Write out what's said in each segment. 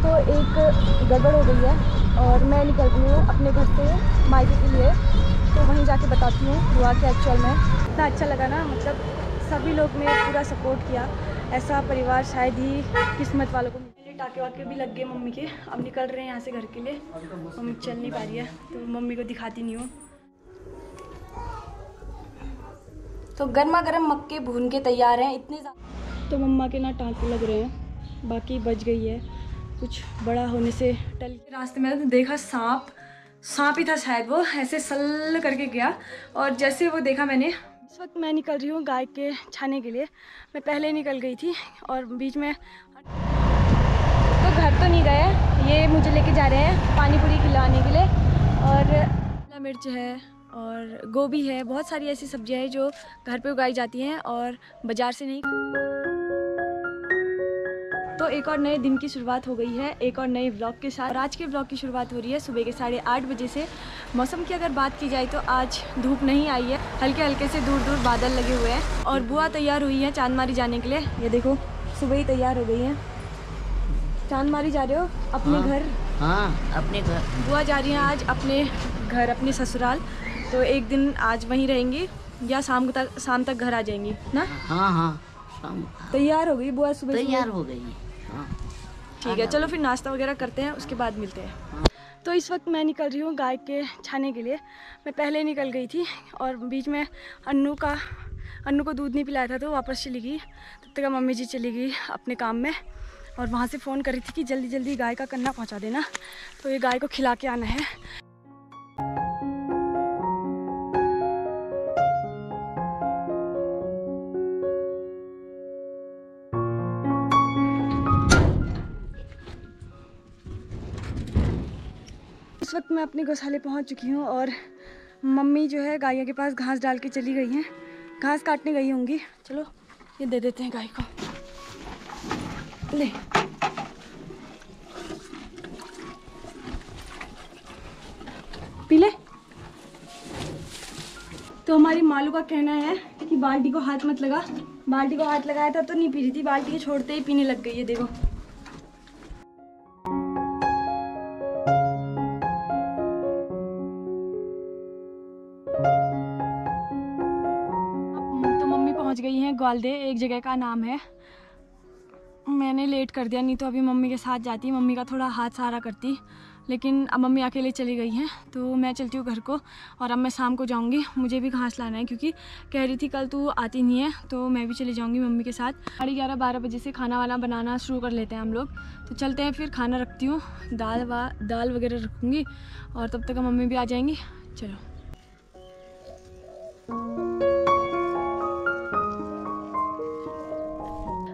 तो एक गड़बड़ हो गई है और मैं निकल रही हूँ अपने घर से मायके के लिए। तो वहीं जाके बताती हूँ हुआ क्या एक्चुअल में। इतना अच्छा लगा ना, मतलब सभी लोग ने पूरा सपोर्ट किया। ऐसा परिवार शायद ही किस्मत वालों को मिले। टाके वाके भी लग गए मम्मी के, अब निकल रहे हैं यहाँ से घर के लिए। मम्मी चल नहीं पा रही है तो मम्मी को दिखाती नहीं हूँ। तो गर्मा गर्म मक्के भून के तैयार हैं इतने ज़्यादा। तो मम्मा के ना टाँके लग रहे हैं, बाकी बच गई है कुछ बड़ा होने से टल। रास्ते में तो देखा सांप ही था शायद, वो ऐसे सल करके गया और जैसे वो देखा मैंने। इस वक्त मैं निकल रही हूँ गाय के छाने के लिए। मैं पहले निकल गई थी और बीच में तो घर तो नहीं गए, ये मुझे लेके जा रहे हैं पानी पूरी खिलाने के लिए। और शिमला मिर्च है और गोभी है, बहुत सारी ऐसी सब्जियां हैं जो घर पे उगाई जाती हैं और बाज़ार से नहीं। तो एक और नए दिन की शुरुआत हो गई है, एक और नए व्लॉग के साथ। और आज के व्लॉग की शुरुआत हो रही है सुबह के 8:30 बजे से। मौसम की अगर बात की जाए तो आज धूप नहीं आई है, हल्के हल्के से दूर दूर बादल लगे हुए हैं। और बुआ तैयार हुई है चांदमारी जाने के लिए। ये देखो सुबह ही तैयार हो गई है। चांदमारी जा रहे हो अपने घर? हाँ, अपने घर। बुआ जा रही हैं आज अपने घर, अपने ससुराल। तो एक दिन आज वहीं रहेंगी या शाम तक घर आ जाएंगी ना? हाँ हाँ, शाम तैयार हो गई बुआ सुबह? तैयार हो गई। हाँ ठीक है, चलो फिर नाश्ता वगैरह करते हैं, उसके बाद मिलते हैं। तो इस वक्त मैं निकल रही हूँ गाय के छाने के लिए। मैं पहले निकल गई थी और बीच में अन्नू को दूध नहीं पिलाया था तो वापस चली गई। तब तक मम्मी जी चली गई अपने काम में और वहाँ से फ़ोन कर रही थी कि जल्दी जल्दी गाय का कन्ना पहुँचा देना, तो ये गाय को खिला के आना है। इस वक्त मैं अपने गौशाले पहुंच चुकी हूं और मम्मी जो है गायों के पास घास डाल के चली गई हैं, घास काटने गई होंगी। चलो ये दे देते हैं गाय को, ले। पी ले। तो हमारी मालू का कहना है कि बाल्टी को हाथ मत लगा। बाल्टी को हाथ लगाया था तो नहीं पी रही थी, बाल्टी के छोड़ते ही पीने लग गई है, देखो। पहुंच गई हैं ग्वालदे, एक जगह का नाम है। मैंने लेट कर दिया, नहीं तो अभी मम्मी के साथ जाती, मम्मी का थोड़ा हाथ सहारा करती। लेकिन अब मम्मी अकेले चली गई हैं तो मैं चलती हूँ घर को। और अब मैं शाम को जाऊँगी, मुझे भी घास लाना है क्योंकि कह रही थी कल तू आती नहीं है, तो मैं भी चली जाऊँगी मम्मी के साथ। 11:30-12 बजे से खाना वाना बनाना शुरू कर लेते हैं हम लोग। तो चलते हैं फिर, खाना रखती हूँ, दाल वगैरह रखूँगी और तब तक मम्मी भी आ जाएंगी। चलो।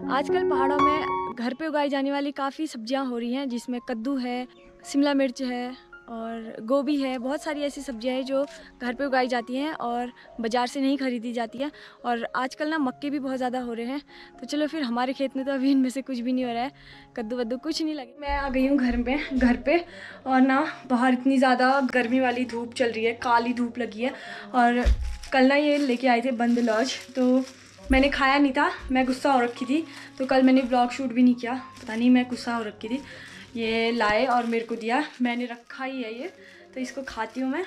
आजकल पहाड़ों में घर पे उगाई जाने वाली काफ़ी सब्जियां हो रही हैं, जिसमें कद्दू है, शिमला मिर्च है और गोभी है। बहुत सारी ऐसी सब्जियां हैं जो घर पे उगाई जाती हैं और बाज़ार से नहीं खरीदी जाती है। और आजकल ना मक्के भी बहुत ज़्यादा हो रहे हैं। तो चलो फिर, हमारे खेत में तो अभी इनमें से कुछ भी नहीं हो रहा है, कद्दू वद्दू कुछ नहीं लगे। मैं आ गई हूँ घर पे और ना बाहर इतनी ज़्यादा गर्मी वाली धूप चल रही है, काली धूप लगी है। और कल ना ये लेके आए थे बंद लॉज, तो मैंने खाया नहीं था, मैं गुस्सा हो रखी थी, तो कल मैंने व्लॉग शूट भी नहीं किया। पता नहीं, मैं गुस्सा हो रखी थी। ये लाए और मेरे को दिया, मैंने रखा ही है ये, तो इसको खाती हूँ मैं।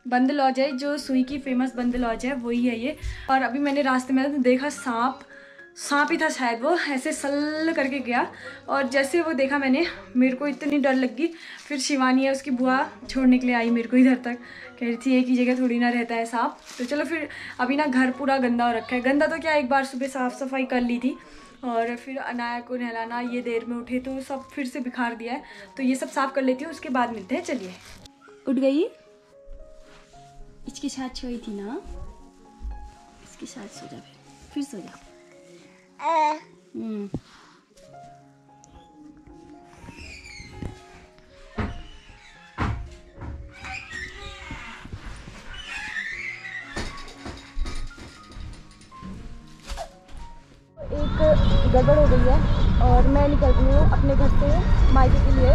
बंद लॉज है, जो सुई की फेमस बंद लॉज है, वही है ये। और अभी मैंने रास्ते में देखा सांप ही था शायद, वो ऐसे सल करके गया और जैसे वो देखा मैंने, मेरे को इतनी डर लग गई। फिर शिवानी है उसकी बुआ छोड़ने के लिए आई मेरे को इधर तक, कह रही थी एक ही जगह थोड़ी ना रहता है सांप। तो चलो फिर, अभी ना घर पूरा गंदा हो रखा है। गंदा तो क्या, एक बार सुबह साफ़ सफाई कर ली थी और फिर अनाया को नहलाना, ये देर में उठे तो सब फिर से बिखार दिया है। तो ये सब साफ़ कर लेती हूँ, उसके बाद मिलते हैं। चलिए। उठ गई, इसके साथ सोई थी ना, इसके साथ सो जा, फिर सो जा। एक गड़बड़ हो गई है और मैं निकल रही हूँ अपने घर से मायके के लिए।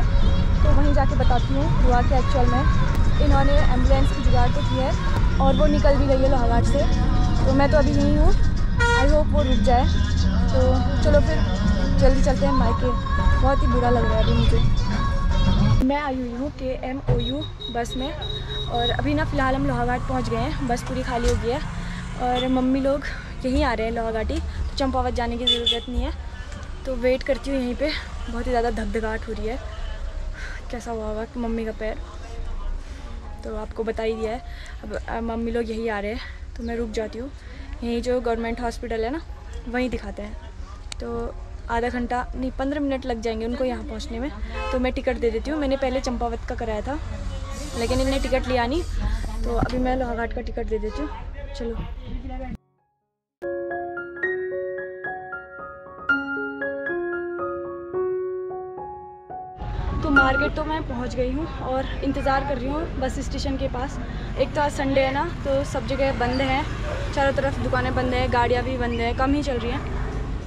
तो वहीं जाके बताती हूँ हुआ क्या एक्चुअल में। इन्होंने एम्बुलेंस की जुगाड़ तो की है और वो निकल भी गई है लोहाघाट से, तो मैं तो अभी यहीं हूँ। आई होप वो रुक जाए। तो चलो फिर जल्दी चलते हैं मायके। बहुत ही बुरा लग रहा है अभी मुझे। मैं आई हुई हूँ KMOU बस में और अभी ना फ़िलहाल हम लोहाघाट पहुँच गए हैं। बस पूरी खाली हो गई है और मम्मी लोग यहीं आ रहे हैं लोहाघाटी, तो चंपावत जाने की ज़रूरत नहीं है, तो वेट करती हूँ यहीं पे। बहुत ही ज़्यादा धकधकाहट हो रही है, कैसा हुआ होगा कि मम्मी का पैर तो आपको बता ही दिया है। अब मम्मी लोग यहीं आ रहे हैं तो मैं रुक जाती हूँ। यहीं जो गवर्नमेंट हॉस्पिटल है ना वहीं दिखाते हैं, तो आधा घंटा नहीं 15 मिनट लग जाएंगे उनको यहाँ पहुँचने में। तो मैं टिकट दे देती हूँ। मैंने पहले चंपावत का कराया था लेकिन इन्हें टिकट लिया नहीं, तो अभी मैं लोहाघाट का टिकट दे देती हूँ। चलो। तो मार्केट तो मैं पहुंच गई हूँ और इंतज़ार कर रही हूँ बस स्टेशन के पास। एक तो आज संडे है ना, तो सब जगह बंद हैं, चारों तरफ दुकानें बंद हैं, गाड़ियाँ भी बंद हैं, कम ही चल रही हैं।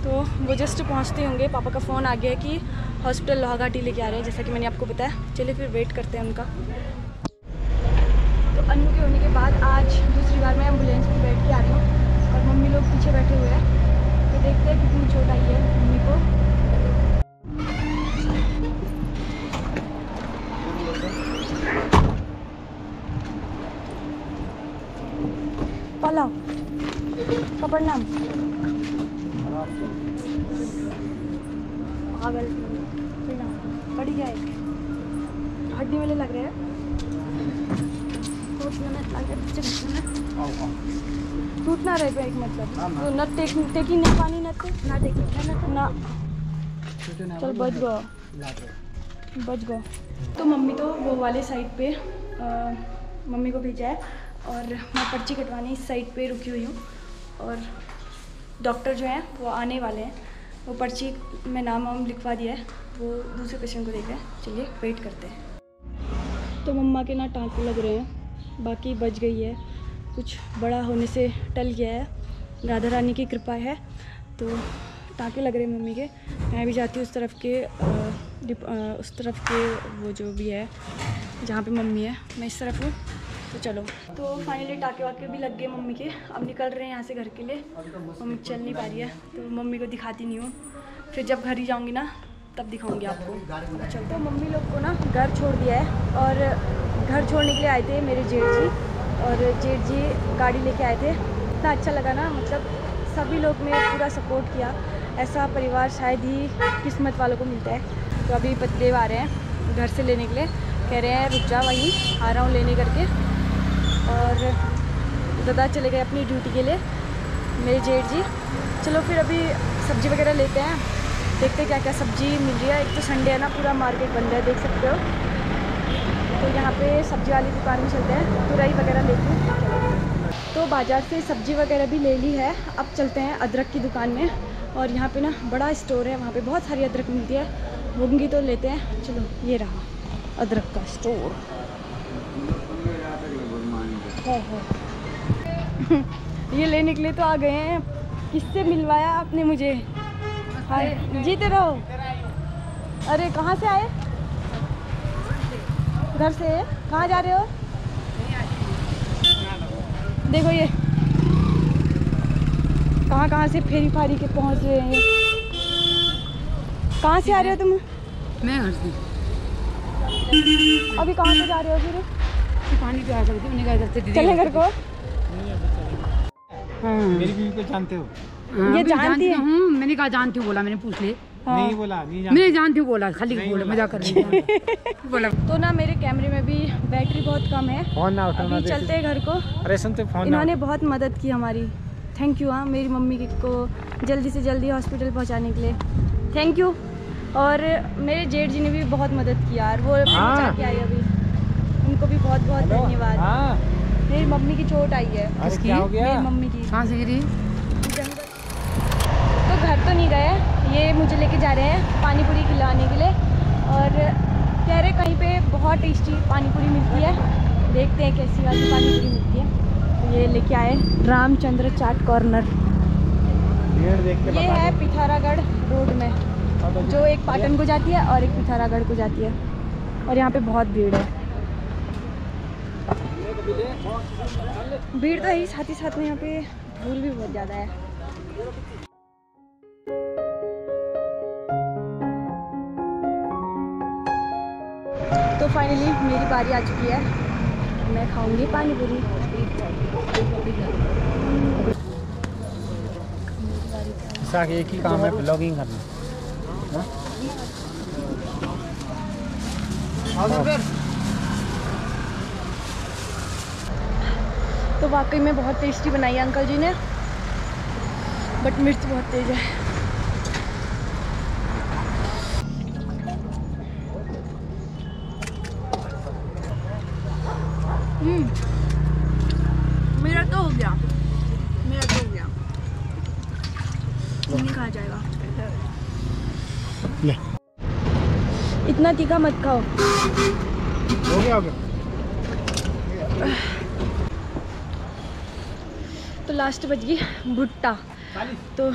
तो वो जस्ट पहुँचते होंगे। पापा का फ़ोन आ गया कि हॉस्पिटल लोहाघाटी लेके आ रहे हैं, जैसा कि मैंने आपको बताया। चलिए फिर वेट करते हैं उनका। तो अन्नू के होने के बाद आज दूसरी बार मैं एम्बुलेंस में बैठ के आ रही हूँ और मम्मी लोग पीछे बैठे हुए हैं। तो देखते हैं कितनी चोट आई है मम्मी को। पाला पकड़ना पागल पड़ गया है, हड्डी वाले लग रहे हैं। टूट ना रहे पे एक मतलब तो न टेकी न पानी न टेकी ना चल बच गया। तो मम्मी तो वो वाले साइड पे मम्मी को भेजा है और मैं पर्ची कटवाने इस साइड पे रुकी हुई हूँ और डॉक्टर जो हैं वो आने वाले हैं। वो पर्ची में नाम लिखवा दिया है, वो दूसरे पेशेंट को देख रहे हैं। चलिए वेट करते हैं। तो मम्मा के ना टाँके लग रहे हैं, बाकी बच गई है, कुछ बड़ा होने से टल गया है, राधा रानी की कृपा है। तो टाँके लग रहे हैं मम्मी के। मैं भी जाती हूँ उस तरफ के वो जो भी है जहाँ पे मम्मी है, मैं इस तरफ हूँ। तो चलो। तो फाइनली टाँके वाके भी लग गए मम्मी के। अब निकल रहे हैं यहाँ से घर के लिए। मम्मी चल नहीं पा रही है तो मम्मी को दिखाती नहीं हूँ, फिर जब घर ही जाऊँगी ना तब दिखाऊंगी आपको। चल तो मम्मी लोग को ना घर छोड़ दिया है और घर छोड़ने के लिए आए थे मेरे जेठ जी, और जेठ जी गाड़ी लेके आए थे। इतना अच्छा लगा ना, मतलब सभी लोग ने पूरा सपोर्ट किया। ऐसा परिवार शायद ही किस्मत वालों को मिलता है। तो अभी पतिदेव आ रहे हैं घर से लेने के लिए, कह रहे हैं रुक जा वहीं आ रहा हूँ लेने करके। और दादा चले गए अपनी ड्यूटी के लिए मेरे जेठ जी। चलो फिर अभी सब्ज़ी वगैरह लेते हैं, देखते क्या क्या सब्ज़ी मिल रही है। एक तो संडे है ना, पूरा मार्केट बंद है, देख सकते हो। तो यहाँ पे सब्ज़ी वाली दुकान में चलते हैं, तुरई वगैरह लेती हूँ। तो बाज़ार से सब्ज़ी वगैरह भी ले ली है। अब चलते हैं अदरक की दुकान में, और यहाँ पे ना बड़ा स्टोर है, वहाँ पे बहुत सारी अदरक मिलती है। मूंगी तो लेते हैं। चलो ये रहा अदरक का स्टोर है। ये लेने के लिए तो आ गए हैं। किससे मिलवाया आपने मुझे? हाय जीते रहो। अरे कहाँ से आए? घर से। कहाँ जा रहे हो? देखो ये कहाँ से फेरी फारी के पहुँच रहे हैं। कहाँ से आ रहे हो तुम? मैं घर से। अभी कहाँ से जा रहे हो फिर? पानी पिया सकती हूँ, घर से चले घर को। हाँ। मेरी बीवी को जानते हो? हाँ, ये जानती है। हूँ। मैंने कहा जानती हूँ, बोला मैंने पूछ ले। हाँ। नहीं बोला, नहीं जानती। मैं जानती हूँ बोला, खाली बोला, मजाक कर रही हूँ। बोला तो ना मेरे कैमरे में भी बैटरी बहुत कम है। फोन ना उठाना। अभी चलते हैं घर को। अरे सुनते फोन। इन्होंने बहुत मदद की हमारी, थैंक यू। हाँ मेरी मम्मी को जल्दी से जल्दी हॉस्पिटल पहुंचाने के लिए थैंक यू। और मेरे जेठ जी ने भी बहुत मदद की यार, वो पहुंचा के आई अभी, उनको भी बहुत बहुत धन्यवाद। हाँ। मेरी मम्मी की चोट आई है। किसकी? क्या हो गया? मेरी मम्मी की। कहाँ से गिरी? तो घर तो नहीं गए, ये मुझे लेके जा रहे हैं पानी पूरी खिलाने के लिए, और कह रहे कहीं पे बहुत टेस्टी पानी पूरी मिलती है, देखते हैं कैसी वाली पानी पूरी मिलती है। तो ये लेके आए रामचंद्र चाट कॉर्नर। ये है पिथौरागढ़ रोड में, जो एक पाटन को जाती है और एक पिथौरागढ़ को जाती है, और यहाँ पे बहुत भीड़ है। भीड़ तो है, साथ ही साथ में यहाँ पे धूल भी बहुत ज़्यादा है। फाइनली मेरी बारी आ चुकी है, मैं खाऊंगी पानी पूरी। एक ही काम है, ब्लॉगिंग करना। तो वाकई में बहुत टेस्टी बनाई है अंकल जी ने, बट मिर्च बहुत तेज है। मेरा तो हो गया, मेरा तो हो गया, नहीं खाया जाएगा। ले। इतना तीखा मत खाओ। हो गया, हो गया। तो लास्ट बच गई भुट्टा, तो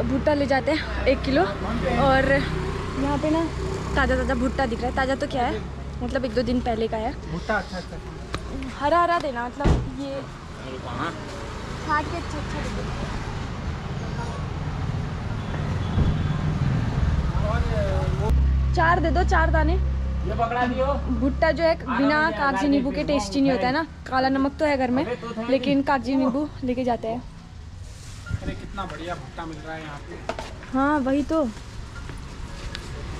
भुट्टा ले जाते हैं 1 किलो। और यहाँ पे ना ताज़ा ताज़ा भुट्टा दिख रहा है। ताज़ा तो क्या है, मतलब 1-2 दिन पहले का है भुट्टा। अच्छा हरा हरा देना, मतलब ये छाट के अच्छा देना। 4 दे दो, 4 दाने। ये पकड़ा दियो। भुट्टा जो है बिना कागजी नींबू के टेस्टी नहीं होता है ना। काला नमक तो है घर में, लेकिन कागजी नींबू लेके जाते हैं। अरे कितना बढ़िया भुट्टा मिल रहा है यहाँ पे। हाँ वही तो,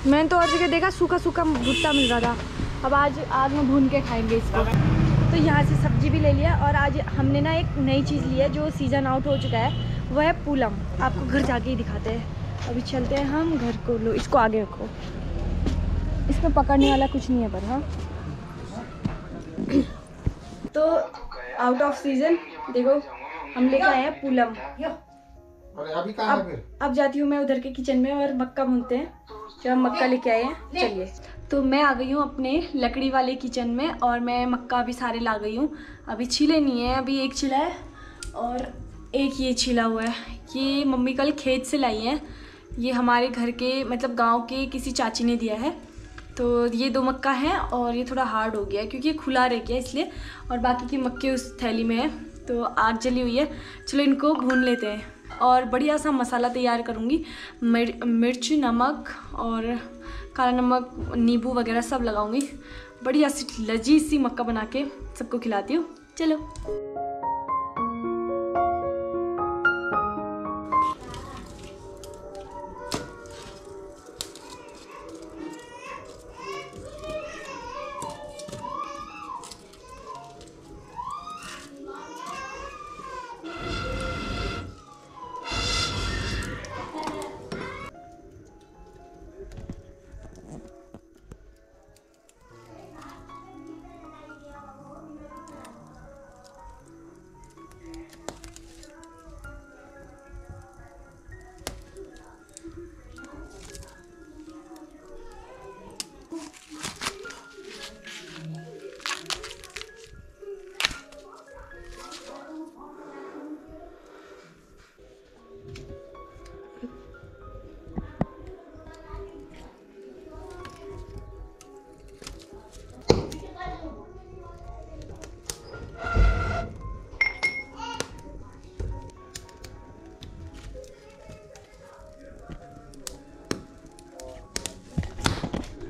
मैंने तो और जगह देखा सूखा सूखा भुट्टा मिल रहा था। अब आज आग में भून के खाएंगे इसको। तो यहाँ से सब्जी भी ले लिया, और आज हमने ना एक नई चीज़ ली है जो सीज़न आउट हो चुका है, वो है पूलम। आपको घर जाके ही दिखाते हैं। अभी चलते हैं हम घर को। लो इसको आगे रखो, इसमें पकड़ने वाला कुछ नहीं है पर। हाँ तो आउट ऑफ सीजन देखो हम लेकर आए हैं पूलम। अभी कहाँ है फिर? अब जाती हूँ मैं उधर के किचन में और मक्का भूनते हैं, जो हम मक्का लेके आए हैं। चलिए, तो मैं आ गई हूँ अपने लकड़ी वाले किचन में, और मैं मक्का भी सारे ला गई हूँ। अभी छिले नहीं है, अभी एक छिला है और एक ये छिला हुआ है। ये मम्मी कल खेत से लाई है। ये हमारे घर के मतलब गांव के किसी चाची ने दिया है। तो ये 2 मक्का हैं, और ये थोड़ा हार्ड हो गया है क्योंकि ये खुला रह गया इसलिए, और बाकी के मक्के उस थैली में है। तो आग जली हुई है, चलो इनको भून लेते हैं। और बढ़िया सा मसाला तैयार करूँगी। मिर्च, नमक और काला नमक, नींबू वगैरह सब लगाऊंगी। बढ़िया सी लजीज सी मक्का बना के सबको खिलाती हूँ। चलो।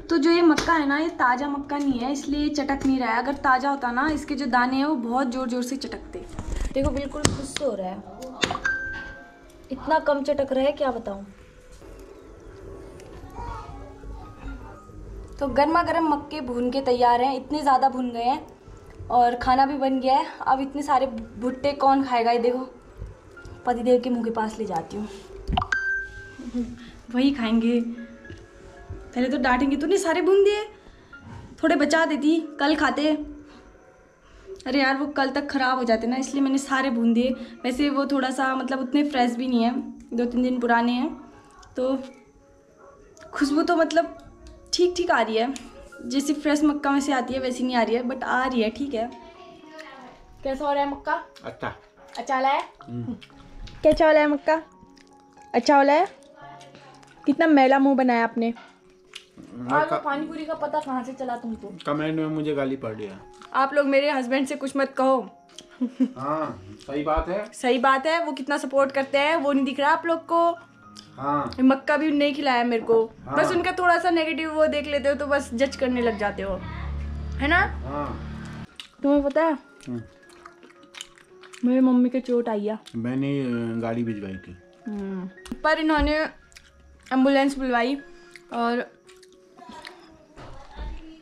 तो जो ये मक्का है ना, ये ताज़ा मक्का नहीं है, इसलिए चटक नहीं रहा है। अगर ताज़ा होता ना, इसके जो दाने हैं वो बहुत ज़ोर ज़ोर से चटकते। देखो बिल्कुल खुश हो रहा है, इतना कम चटक रहा है क्या बताऊँ। तो गर्मा गर्म मक्के भून के तैयार हैं। इतने ज़्यादा भून गए हैं और खाना भी बन गया है। अब इतने सारे भुट्टे कौन खाएगा। ये देखो पतिदेव के मुँह के पास ले जाती हूँ, वही खाएंगे। पहले तो डांटेंगे, तूने सारे भून दिए, थोड़े बचा देती, कल खाते। अरे यार वो कल तक ख़राब हो जाते ना, इसलिए मैंने सारे भून दिए। वैसे वो थोड़ा सा मतलब उतने फ्रेश भी नहीं है, 2-3 दिन पुराने हैं। तो खुशबू तो मतलब ठीक ठीक आ रही है, जैसी फ्रेश मक्का में से आती है वैसी नहीं आ रही है, बट आ रही है, ठीक है। कैसा हो रहा है मक्का? अच्छा अच्छा वाला है। कैसा वाला है मक्का? अच्छा वाला है। कितना मैला मुंह बनाया आपने। और वो पानी पूरी का पता कहाँ से चला तुमको? कमेंट में मुझे गाली पड़ रही है। आप लोग मेरे हस्बैंड से कुछ मत कहो। हाँ सही बात है, सही बात है। वो कितना सपोर्ट करते हैं वो नहीं दिख रहा आप लोग को। हाँ। मक्का भी नहीं खिलाया मेरे को। हाँ। बस उनका थोड़ा सा नेगेटिव वो देख लेते हो तो बस जज करने लग जाते हो, है ना? हाँ। तुम्हें पता है मेरी मम्मी के चोट आई है। मैंने गाड़ी भिजवाई थी पर इन्होंने एम्बुलेंस बुलवाई और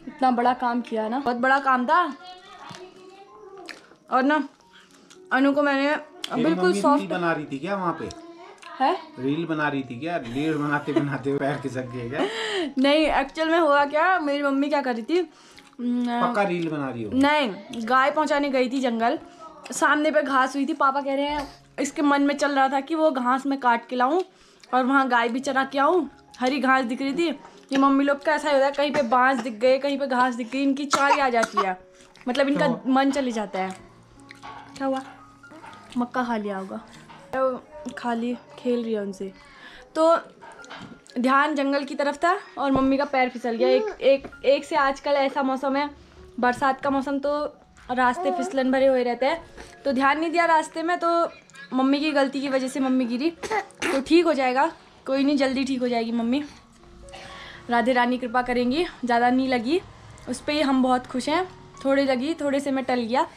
इतना बड़ा काम किया ना, बहुत बड़ा काम था। और ना अनु को मैंने बिल्कुल सॉफ्ट बना रही थी क्या वहाँ पे? है रील बना रही थी क्या? रील बनाते बनाते पैर खिसक गए क्या? नहीं, एक्चुअल में हुआ क्या, मेरी मम्मी क्या कर रही थी, पक्का रील बना रही हो? नहीं, गाय पहुंचाने गई थी जंगल, सामने पे घास हुई थी। पापा कह रहे हैं, इसके मन में चल रहा था कि वो घास में काट के लाऊं और वहाँ गाय भी चरा के आऊँ। हरी घास दिख रही थी। ये मम्मी लोग का ऐसा होता है, कहीं पे बांस दिख गए, कहीं पे घास दिख गई, इनकी चाल आ जाती है, मतलब इनका मन चले जाता है। क्या हुआ? मक्का खा लिया होगा, खा ली, खेल रही है उनसे। तो ध्यान जंगल की तरफ था और मम्मी का पैर फिसल गया। एक से आजकल ऐसा मौसम है, बरसात का मौसम, तो रास्ते फिसलन भरे हुए रहते हैं, तो ध्यान नहीं दिया रास्ते में, तो मम्मी की गलती की वजह से मम्मी गिरी। तो ठीक हो जाएगा, कोई नहीं, जल्दी ठीक हो जाएगी मम्मी। राधे रानी कृपा करेंगी, ज़्यादा नहीं लगी, उस पर ही हम बहुत खुश हैं। थोड़ी लगी, थोड़े से में टल गया।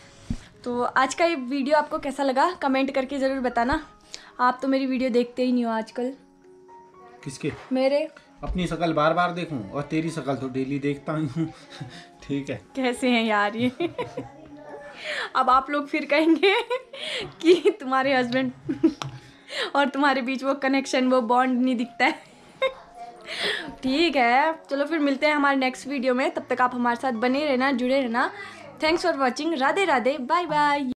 तो आज का ये वीडियो आपको कैसा लगा कमेंट करके ज़रूर बताना। आप तो मेरी वीडियो देखते ही नहीं हो आजकल। किसके? मेरे। अपनी शक्ल बार बार देखूं और तेरी शक्ल तो डेली देखता हूँ। ठीक है। कैसे हैं यार ये? अब आप लोग फिर कहेंगे कि तुम्हारे हस्बैंड और तुम्हारे बीच वो कनेक्शन, वो बॉन्ड नहीं दिखता है। ठीक है, चलो फिर मिलते हैं हमारे नेक्स्ट वीडियो में। तब तक आप हमारे साथ बने रहना, जुड़े रहना। Thanks for watching. Radhe Radhe, bye bye.